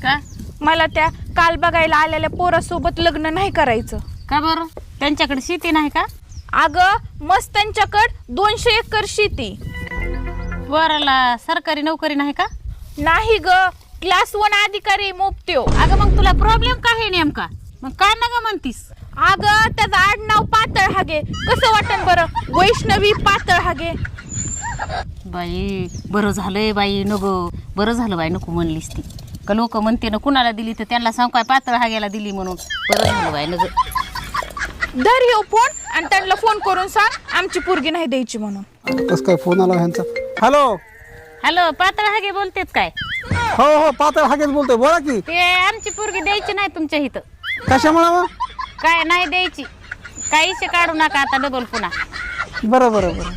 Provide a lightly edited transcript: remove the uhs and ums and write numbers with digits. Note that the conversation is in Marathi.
का? मला त्या काल बघायला आलेल्या पोरासोबत लग्न नाही करायचं. का बरं? त्यांच्याकडे शेती नाही का? अगं मस्त त्यांच्याकडे 200 एकर शेती. पोराला सरकारी नोकरी नाही का? नाही ग, क्लास 1 अधिकारी मोपत्यो. अगं मग तुला प्रॉब्लेम काय आहे नेमका? मग काय नका म्हणतीस? अगं त्याचं आडनाव पातळ हागे, कसं वाटन बरं? वैष्णवी पातळ हागे. बाई बरं झालंय बाई, नको बरं झालं बाई, नको म्हणलीस ती. का लोक म्हणते ना कुणाला दिली तर त्यांना सांग काय पातळ हाग्याला दिली म्हणून. बरं झालं बाई नको. धर येऊ फोन आणि त्यांना फोन करून सांग आमची पोरगी नाही द्यायची म्हणून. कसं काय फोन आला ह्यांचा? हॅलो हॅलो, पातळ हागे बोलतेच काय? हो हो पातळ हागेच बोलतोय, बोला की. ते आमची पोरगी द्यायची नाही तुमच्या इथं. कशामुळे मग? काय नाही द्यायची, काही काढू नका आता डबल पुन्हा. बरं बरं बरं.